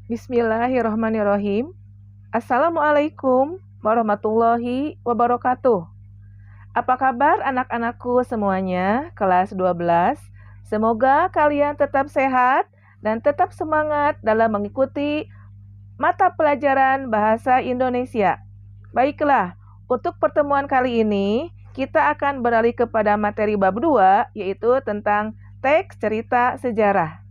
Bismillahirrahmanirrahim. Assalamualaikum warahmatullahi wabarakatuh. Apa kabar anak-anakku semuanya, kelas 12? Semoga kalian tetap sehat dan tetap semangat dalam mengikuti mata pelajaran bahasa Indonesia. Baiklah, untuk pertemuan kali ini, kita akan beralih kepada materi bab 2, yaitu tentang teks cerita sejarah.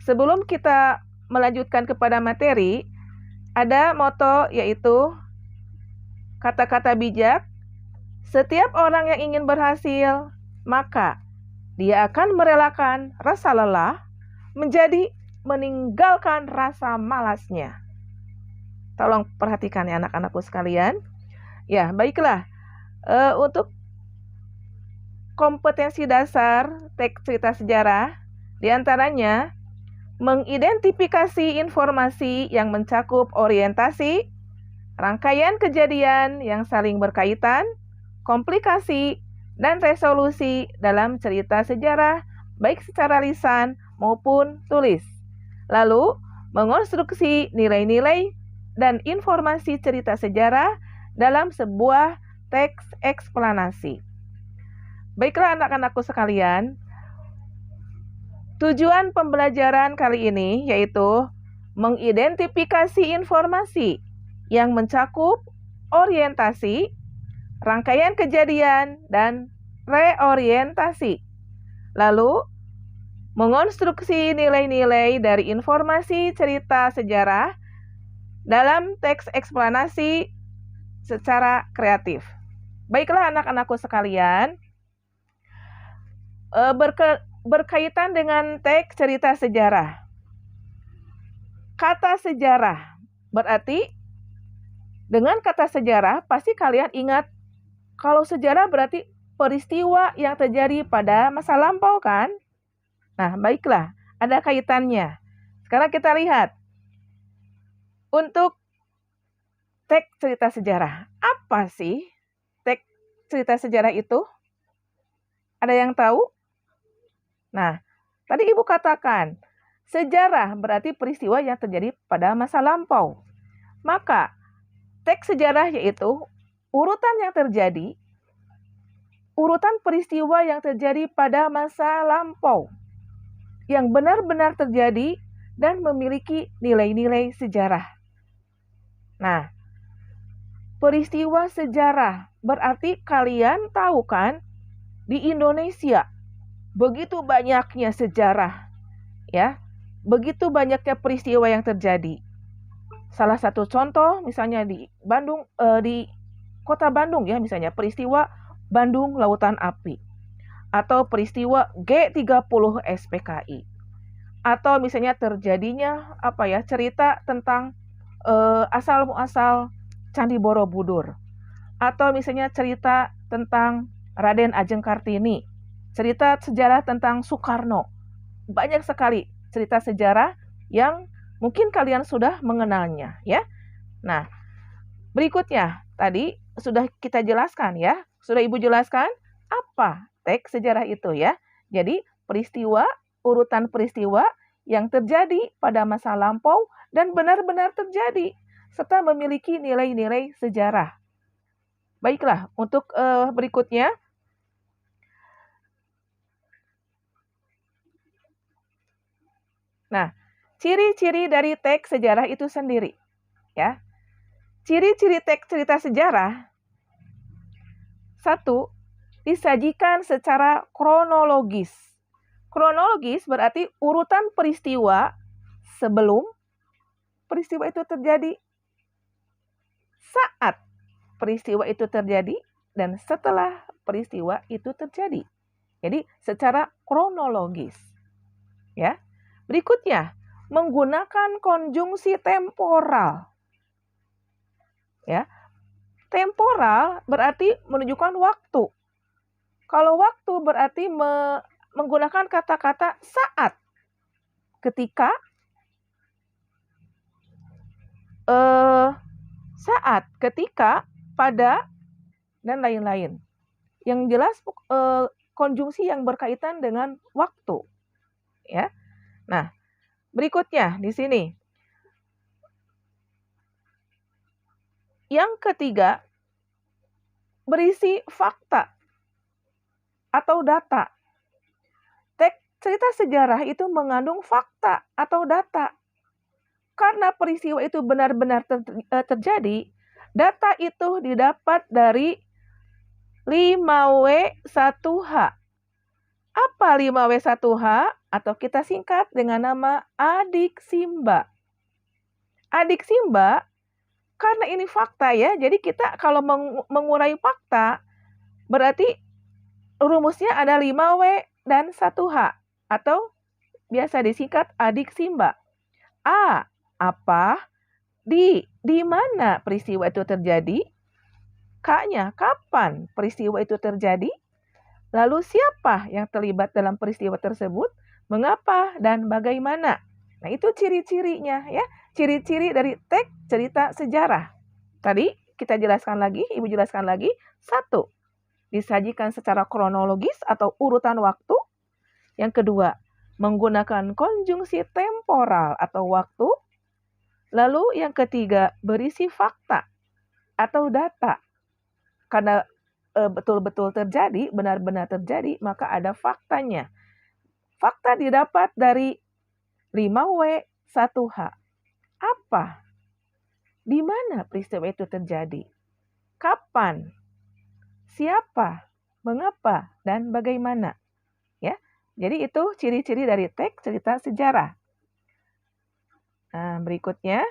Sebelum kita melanjutkan kepada materi, ada moto yaitu kata-kata bijak. Setiap orang yang ingin berhasil, maka dia akan merelakan rasa lelah menjadi meninggalkan rasa malasnya. Tolong perhatikan ya anak-anakku sekalian. Ya, baiklah. Untuk kompetensi dasar teks cerita sejarah, diantaranya mengidentifikasi informasi yang mencakup orientasi, rangkaian kejadian yang saling berkaitan, komplikasi, dan resolusi dalam cerita sejarah, baik secara lisan maupun tulis. Lalu, mengonstruksi nilai-nilai dan informasi cerita sejarah dalam sebuah teks eksplanasi. Baiklah anak-anakku sekalian, tujuan pembelajaran kali ini yaitu mengidentifikasi informasi yang mencakup orientasi, rangkaian kejadian, dan reorientasi. Lalu, mengonstruksi nilai-nilai dari informasi cerita sejarah dalam teks eksplanasi secara kreatif. Baiklah anak-anakku sekalian, berkaitan dengan teks cerita sejarah. Kata sejarah berarti, dengan kata sejarah pasti kalian ingat kalau sejarah berarti peristiwa yang terjadi pada masa lampau kan? Nah, baiklah, ada kaitannya. Sekarang kita lihat. Untuk teks cerita sejarah, apa sih teks cerita sejarah itu? Ada yang tahu? Nah, tadi Ibu katakan, sejarah berarti peristiwa yang terjadi pada masa lampau. Maka, teks sejarah yaitu urutan yang terjadi, urutan peristiwa yang terjadi pada masa lampau, yang benar-benar terjadi dan memiliki nilai-nilai sejarah. Nah, peristiwa sejarah berarti kalian tahu kan, di Indonesia begitu banyaknya sejarah, ya, begitu banyaknya peristiwa yang terjadi. Salah satu contoh misalnya di Bandung, di kota Bandung ya, misalnya peristiwa Bandung Lautan Api, atau peristiwa G30 SPKI, atau misalnya terjadinya cerita tentang asal muasal Candi Borobudur, atau misalnya cerita tentang Raden Ajeng Kartini, cerita sejarah tentang Soekarno. Banyak sekali cerita sejarah yang mungkin kalian sudah mengenalnya ya. Nah, berikutnya tadi sudah kita jelaskan ya. Sudah Ibu jelaskan apa teks sejarah itu ya. Jadi peristiwa, urutan peristiwa yang terjadi pada masa lampau dan benar-benar terjadi serta memiliki nilai-nilai sejarah. Baiklah, untuk berikutnya. Nah, ciri-ciri dari teks sejarah itu sendiri, ya. Ciri-ciri teks cerita sejarah, 1, disajikan secara kronologis. Kronologis berarti urutan peristiwa sebelum peristiwa itu terjadi, saat peristiwa itu terjadi, dan setelah peristiwa itu terjadi. Jadi secara kronologis. Ya. Berikutnya, menggunakan konjungsi temporal. Ya. Temporal berarti menunjukkan waktu. Kalau waktu berarti menggunakan kata-kata saat, ketika, saat, ketika, pada, dan lain-lain. Yang jelas konjungsi yang berkaitan dengan waktu. Ya. Nah, berikutnya di sini Yang ketiga, berisi fakta atau data. Teks cerita sejarah itu mengandung fakta atau data. Karena peristiwa itu benar-benar terjadi, data itu didapat dari 5W1H. Apa 5W1H? Atau kita singkat dengan nama adik Simba. Adik Simba, karena ini fakta ya, jadi kita kalau mengurai fakta, berarti rumusnya ada 5W dan 1H. Atau biasa disingkat adik Simba. A, apa? Di mana peristiwa itu terjadi? K-nya, kapan peristiwa itu terjadi? Lalu siapa yang terlibat dalam peristiwa tersebut? Mengapa dan bagaimana? Nah, itu ciri-cirinya ya. Ciri-ciri dari teks cerita sejarah. Tadi kita jelaskan lagi, Ibu jelaskan lagi. 1, disajikan secara kronologis atau urutan waktu. Yang kedua, menggunakan konjungsi temporal atau waktu. Lalu yang ketiga, berisi fakta atau data. Karena betul-betul terjadi, benar-benar terjadi, maka ada faktanya. Fakta didapat dari 5W1H. Apa? Di mana peristiwa itu terjadi? Kapan? Siapa? Mengapa? Dan bagaimana? Ya. Jadi itu ciri-ciri dari teks cerita sejarah. Nah, berikutnya.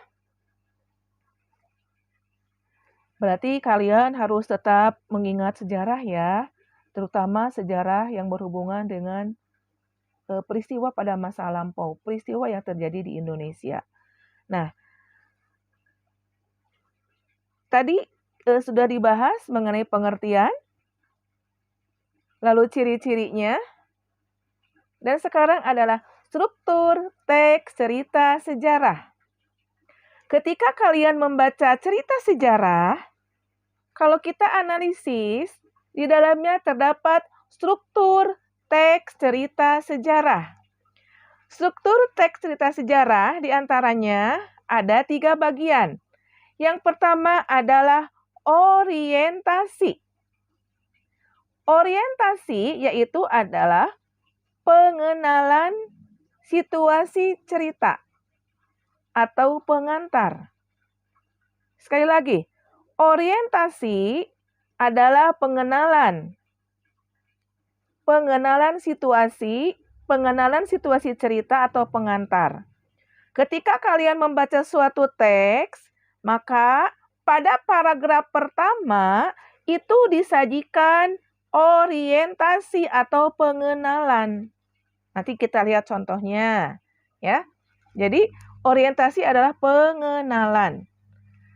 Berarti kalian harus tetap mengingat sejarah ya, terutama sejarah yang berhubungan dengan peristiwa pada masa lampau, peristiwa yang terjadi di Indonesia. Nah, tadi sudah dibahas mengenai pengertian, lalu ciri-cirinya, dan sekarang adalah struktur teks cerita sejarah. Ketika kalian membaca cerita sejarah, kalau kita analisis, di dalamnya terdapat struktur teks cerita sejarah. Struktur teks cerita sejarah diantaranya ada 3 bagian. Yang pertama adalah orientasi. Orientasi yaitu adalah pengenalan situasi cerita atau pengantar. Sekali lagi, orientasi adalah pengenalan situasi cerita atau pengantar. Ketika kalian membaca suatu teks, maka pada paragraf pertama itu disajikan orientasi atau pengenalan. Nanti kita lihat contohnya, ya. Jadi, orientasi adalah pengenalan.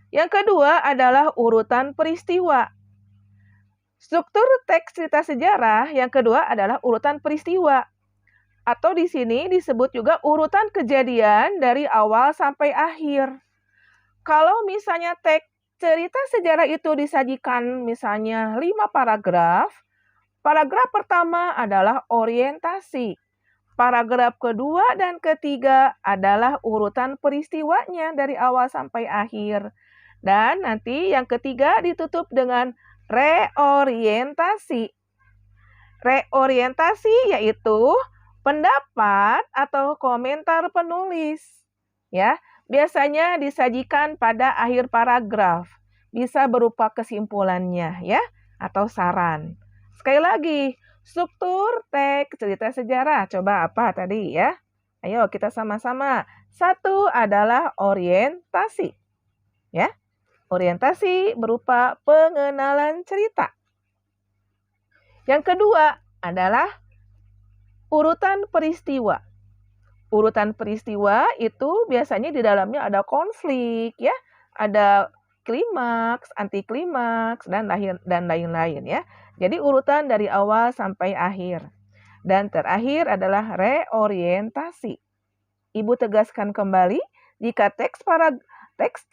Yang kedua adalah urutan peristiwa. Struktur teks cerita sejarah yang kedua adalah urutan peristiwa. Atau di sini disebut juga urutan kejadian dari awal sampai akhir. Kalau misalnya teks cerita sejarah itu disajikan misalnya 5 paragraf, paragraf pertama adalah orientasi. Paragraf kedua dan ketiga adalah urutan peristiwanya dari awal sampai akhir. Dan nanti yang ketiga ditutup dengan reorientasi. Reorientasi yaitu pendapat atau komentar penulis. Ya, biasanya disajikan pada akhir paragraf. Bisa berupa kesimpulannya ya atau saran. Sekali lagi, struktur teks cerita sejarah. Coba apa tadi ya? Ayo kita sama-sama. 1 adalah orientasi. Ya. Orientasi berupa pengenalan cerita. Yang kedua adalah urutan peristiwa. Urutan peristiwa itu biasanya di dalamnya ada konflik ya, ada klimaks, anti klimaks dan lain-lain ya. Jadi urutan dari awal sampai akhir. Dan terakhir adalah reorientasi. Ibu tegaskan kembali, jika teks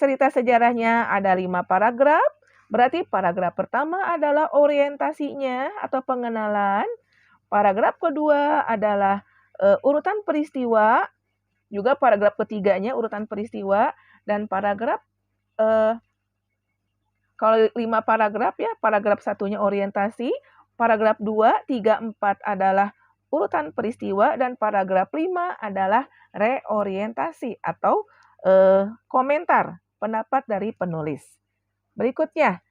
cerita sejarahnya ada 5 paragraf, berarti paragraf pertama adalah orientasinya atau pengenalan. Paragraf kedua adalah urutan peristiwa, juga paragraf ketiganya urutan peristiwa, dan paragraf Kalau 5 paragraf ya, paragraf 1-nya orientasi, paragraf 2, 3, 4 adalah urutan peristiwa, dan paragraf 5 adalah reorientasi atau komentar pendapat dari penulis. Berikutnya,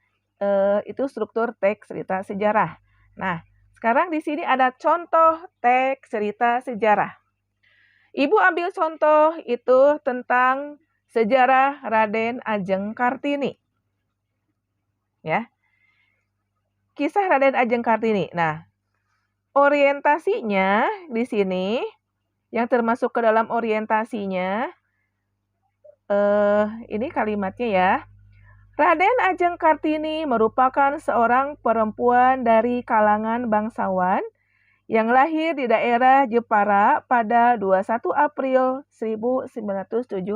itu struktur teks cerita sejarah. Nah, sekarang di sini ada contoh teks cerita sejarah. Ibu ambil contoh itu tentang sejarah Raden Ajeng Kartini. Ya. Kisah Raden Ajeng Kartini. Nah, orientasinya di sini yang termasuk ke dalam orientasinya ini kalimatnya ya. Raden Ajeng Kartini merupakan seorang perempuan dari kalangan bangsawan yang lahir di daerah Jepara pada 21 April 1879.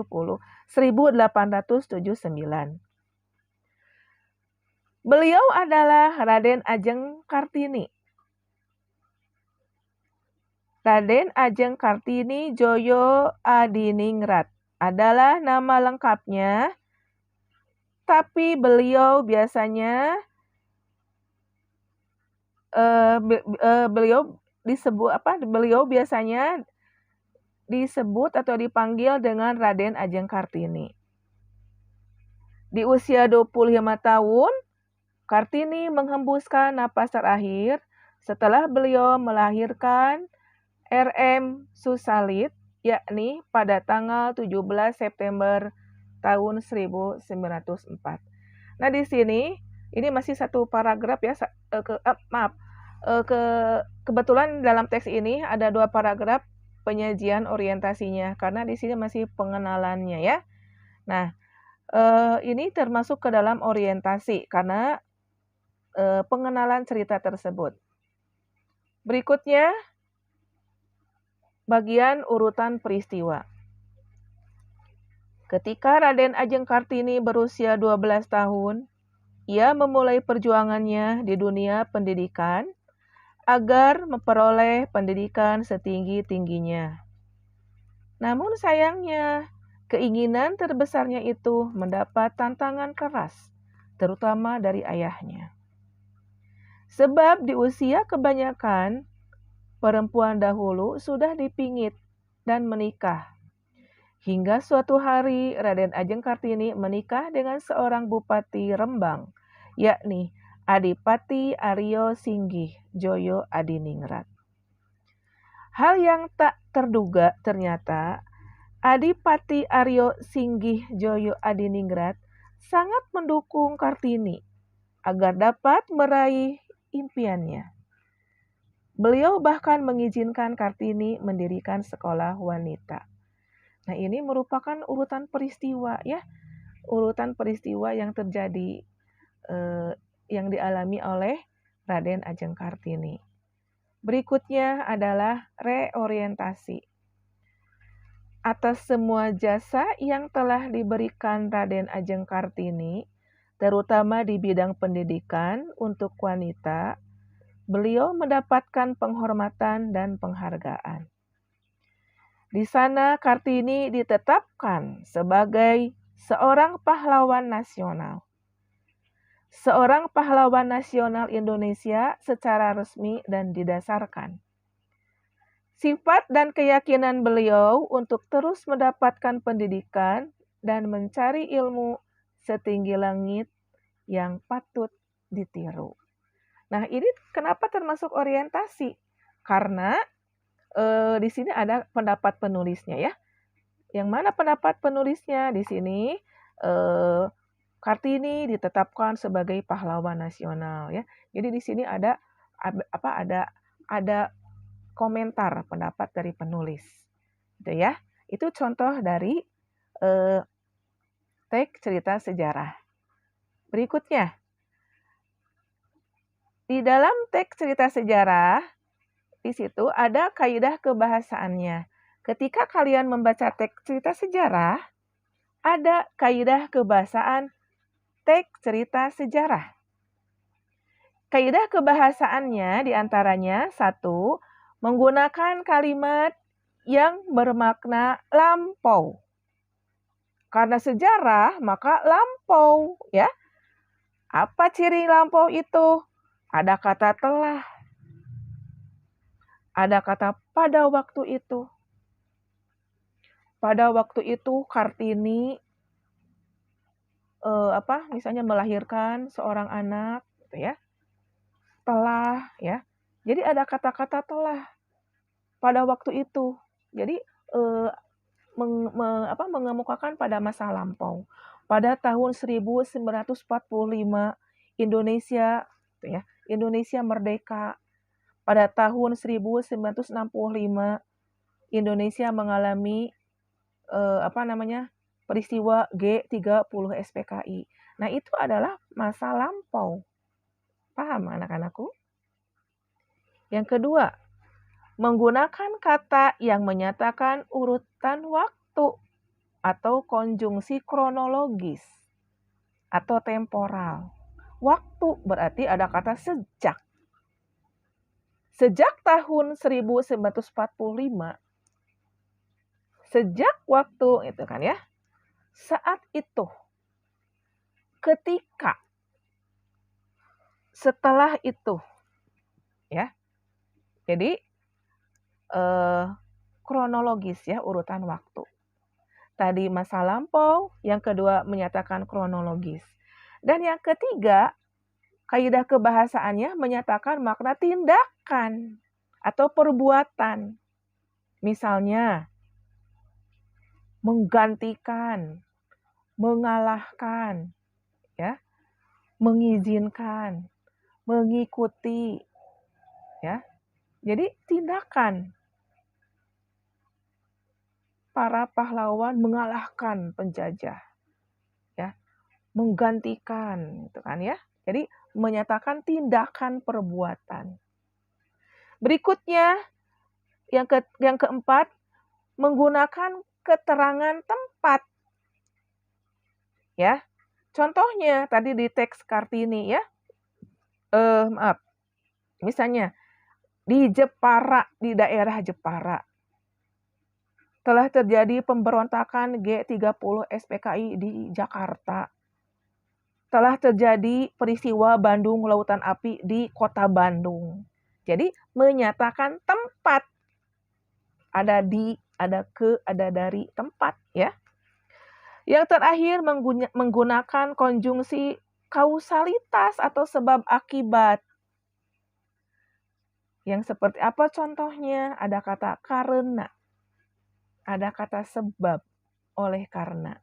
Beliau adalah Raden Ajeng Kartini. Raden Ajeng Kartini Joyo Adiningrat adalah nama lengkapnya, tapi beliau biasanya beliau biasanya disebut atau dipanggil dengan Raden Ajeng Kartini. Di usia 25 tahun, Kartini menghembuskan napas terakhir setelah beliau melahirkan R.M. Susalit, yakni pada tanggal 17 September tahun 1904. Nah, di sini ini masih satu paragraf ya, kebetulan dalam teks ini ada 2 paragraf penyajian orientasinya karena di sini masih pengenalannya ya. Nah, ini termasuk ke dalam orientasi karena pengenalan cerita tersebut. Berikutnya, bagian urutan peristiwa. Ketika Raden Ajeng Kartini berusia 12 tahun, ia memulai perjuangannya di dunia pendidikan agar memperoleh pendidikan setinggi-tingginya. Namun sayangnya, keinginan terbesarnya itu mendapat tantangan keras, terutama dari ayahnya. Sebab di usia kebanyakan, perempuan dahulu sudah dipingit dan menikah. Hingga suatu hari Raden Ajeng Kartini menikah dengan seorang bupati Rembang, yakni Adipati Aryo Singgih Joyo Adiningrat. Hal yang tak terduga ternyata Adipati Aryo Singgih Joyo Adiningrat sangat mendukung Kartini agar dapat meraih impiannya. Beliau bahkan mengizinkan Kartini mendirikan sekolah wanita. Nah, ini merupakan urutan peristiwa ya, urutan peristiwa yang terjadi yang dialami oleh Raden Ajeng Kartini. Berikutnya adalah reorientasi. Atas semua jasa yang telah diberikan Raden Ajeng Kartini, terutama di bidang pendidikan untuk wanita, beliau mendapatkan penghormatan dan penghargaan. Di sana Kartini ditetapkan sebagai seorang pahlawan nasional. Seorang pahlawan nasional Indonesia secara resmi dan didasarkan. Sifat dan keyakinan beliau untuk terus mendapatkan pendidikan dan mencari ilmu setinggi langit yang patut ditiru. Nah, ini kenapa termasuk orientasi? Karena di sini ada pendapat penulisnya ya. Yang mana pendapat penulisnya di sini? Kartini ditetapkan sebagai pahlawan nasional ya. Jadi di sini ada komentar pendapat dari penulis, gitu ya. Itu contoh dari teks cerita sejarah. Berikutnya, di dalam teks cerita sejarah di situ ada kaidah kebahasaannya. Ketika kalian membaca teks cerita sejarah, ada kaidah kebahasaan teks cerita sejarah. Kaidah kebahasaannya diantaranya 1, menggunakan kalimat yang bermakna lampau. Karena sejarah, maka lampau ya. Apa ciri lampau itu? Ada kata telah, ada kata pada waktu itu. Pada waktu itu Kartini misalnya melahirkan seorang anak, gitu ya. Telah, ya. Jadi ada kata-kata telah pada waktu itu. Jadi mengemukakan pada masa lampau. Pada tahun 1945 Indonesia, gitu ya, Indonesia merdeka. Pada tahun 1965 Indonesia mengalami peristiwa G30 SPKI. Nah, itu adalah masa lampau. Paham anak-anakku? Yang kedua, menggunakan kata yang menyatakan urutan waktu atau konjungsi kronologis atau temporal. Waktu berarti ada kata sejak. Sejak tahun 1945, sejak waktu itu kan ya, saat itu, ketika, setelah itu, ya. Jadi kronologis ya, urutan waktu. Tadi masa lampau, yang kedua menyatakan kronologis. Dan yang ketiga, kaidah kebahasaannya menyatakan makna tindakan atau perbuatan. Misalnya, menggantikan, mengalahkan, ya, mengizinkan, mengikuti, ya. Jadi tindakan para pahlawan mengalahkan penjajah, ya, menggantikan, gitu kan ya. Jadi menyatakan tindakan perbuatan. Berikutnya yang keempat, menggunakan keterangan tempat. Ya. Contohnya tadi di teks Kartini ya. Misalnya di Jepara, di daerah Jepara telah terjadi pemberontakan G30 SPKI di Jakarta. Telah terjadi peristiwa Bandung Lautan Api di Kota Bandung. Jadi menyatakan tempat. Ada di, ada ke, ada dari, tempat ya. Yang terakhir menggunakan konjungsi kausalitas atau sebab akibat. Yang seperti apa contohnya? Ada kata karena. Ada kata sebab, oleh karena.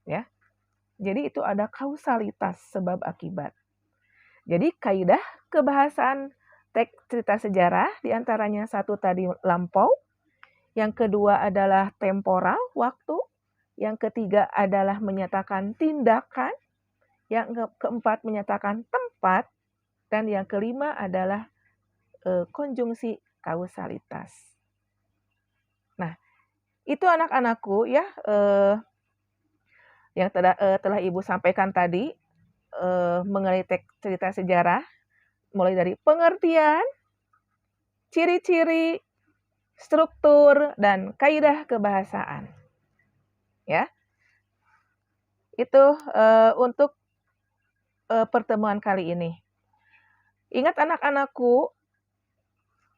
Ya. Jadi itu ada kausalitas sebab akibat. Jadi kaidah kebahasaan teks cerita sejarah diantaranya satu tadi lampau, yang kedua adalah temporal, waktu, yang ketiga adalah menyatakan tindakan, yang keempat menyatakan tempat, dan yang kelima adalah konjungsi kausalitas. Nah, itu anak-anakku ya yang telah Ibu sampaikan tadi mengenai teks cerita sejarah, mulai dari pengertian, ciri-ciri, struktur, dan kaidah kebahasaan. Ya, itu untuk pertemuan kali ini. Ingat anak-anakku,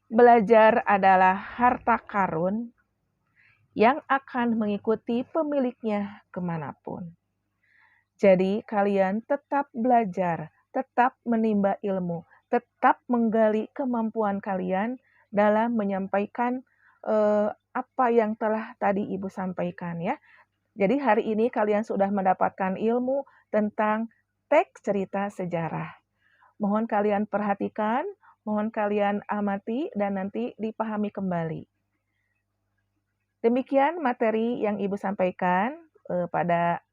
belajar adalah harta karun yang akan mengikuti pemiliknya kemanapun. Jadi kalian tetap belajar, tetap menimba ilmu, tetap menggali kemampuan kalian dalam menyampaikan apa yang telah tadi Ibu sampaikan ya. Jadi hari ini kalian sudah mendapatkan ilmu tentang teks cerita sejarah. Mohon kalian perhatikan, mohon kalian amati dan nanti dipahami kembali. Demikian materi yang Ibu sampaikan pada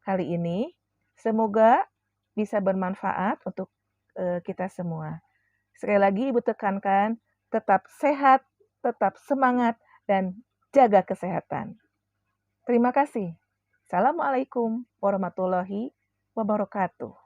kali ini. Semoga bisa bermanfaat untuk kita semua. Sekali lagi Ibu tekankan, tetap sehat, tetap semangat, dan jaga kesehatan. Terima kasih. Assalamualaikum warahmatullahi wabarakatuh.